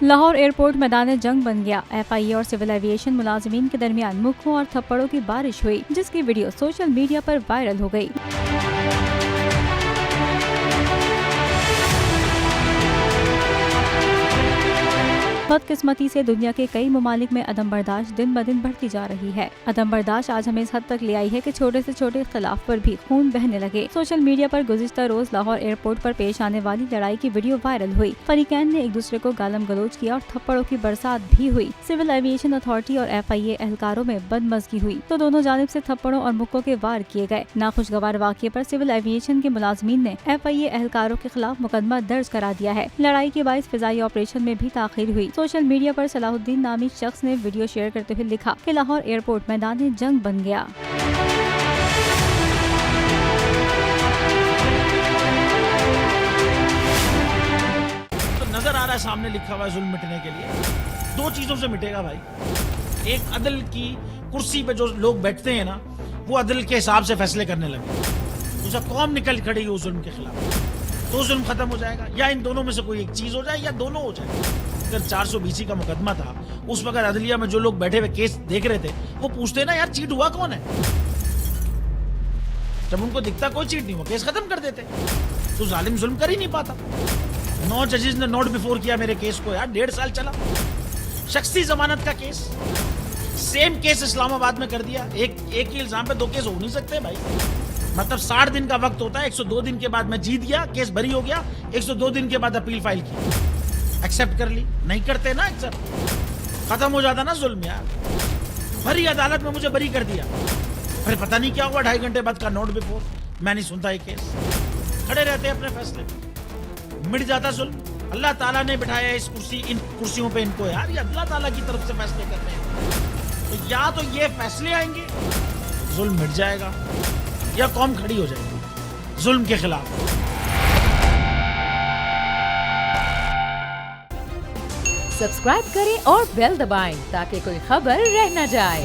Lahore airport मैदान जंग बन गया। FIA और सिविल एविएशन मुलाजिमीन के दरमियान मुक्कों और थप्पड़ों की बारिश हुई, जिसकी वीडियो सोशल मीडिया पर वायरल हो गई। बदकिस्मती से दुनिया के कई ममालिक में अदम बर्दाश्त दिन ब दिन बढ़ती जा रही है। अदम बर्दाश्त आज हमें इस हद तक ले आई है कि छोटे से छोटे इख्तलाफ पर भी खून बहने लगे। सोशल मीडिया पर गुज़िश्ता रोज लाहौर एयरपोर्ट पर पेश आने वाली लड़ाई की वीडियो वायरल हुई। फरीकैन ने एक दूसरे को गालम गलोच किया और थप्पड़ों की बरसात भी हुई। सिविल एविएशन अथॉरिटी और FIA एहलकारों में बदमज़गी हुई तो दोनों जानिब से थप्पड़ों और मुक्कों के वार किए गए। नाखुशगवार वाक़ये पर सिविल एविएशन के मुलाजमीन ने FIA एहलकारों के खिलाफ मुकदमा दर्ज करा दिया है। लड़ाई के बाइस फिजाई ऑपरेशन में भी ताख़ीर हुई। सोशल मीडिया पर सलाहुद्दीन नामी शख्स ने वीडियो शेयर करते हुए लिखा कि लाहौर एयरपोर्ट मैदान जंग बन गया। तो नजर आ रहा है सामने लिखा हुआ है जुल्म मिटने के लिए। दो चीजों से मिटेगा भाई। एक, अदल की कुर्सी पे जो लोग बैठते हैं ना, वो अदल के हिसाब से फैसले करने लगे। दूसरा, कौम निकल खड़ी है उस जुल्म के खिलाफ, तो जुल्म खत्म हो जाएगा। या इन दोनों में से कोई एक चीज हो जाए या दोनों हो जाए। अगर 420 का मुकदमा था, उस वक्त अदलिया में जो लोग बैठे हुए केस देख रहे थे, वो पूछते ना यार चीट हुआ कौन है। जब उनको दिखता कोई चीट नहीं हुआ, केस खत्म कर देते। तो जालिम जुल्म कर ही नहीं पाता। 9 जजेस ने नोट बिफोर किया मेरे केस को यार, 1.5 साल चला। शख्सी जमानत का केस, सेम केस इस्लामाबाद में कर दिया। एक ही इल्जाम पे 2 केस हो नहीं सकते भाई। मतलब 60 दिन का वक्त होता है। 102 दिन के बाद मैं जीत गया, केस बरी हो गया। 102 दिन के बाद अपील फाइल की, एक्सेप्ट कर ली। नहीं करते ना एक्सेप्ट, खत्म हो जाता ना जुल्म यार। भरी अदालत में मुझे बरी कर दिया, फिर पता नहीं क्या हुआ 2.5 घंटे बाद का नोट बिफोर। मैं नहीं सुनता ये केस, खड़े रहते अपने फैसले पे, मिट जाता जुल्म। अल्लाह ताला ने बिठाया इस कुर्सी, इन कुर्सियों पे इनको यार, ये अल्लाह ताला की तरफ से फैसले कर रहे हैं। तो या तो ये फैसले आएंगे, जुल्म मिट जाएगा, या कौम खड़ी हो जाएगी जुल्म के खिलाफ। सब्सक्राइब करें और बेल दबाएं ताकि कोई खबर रह न जाए।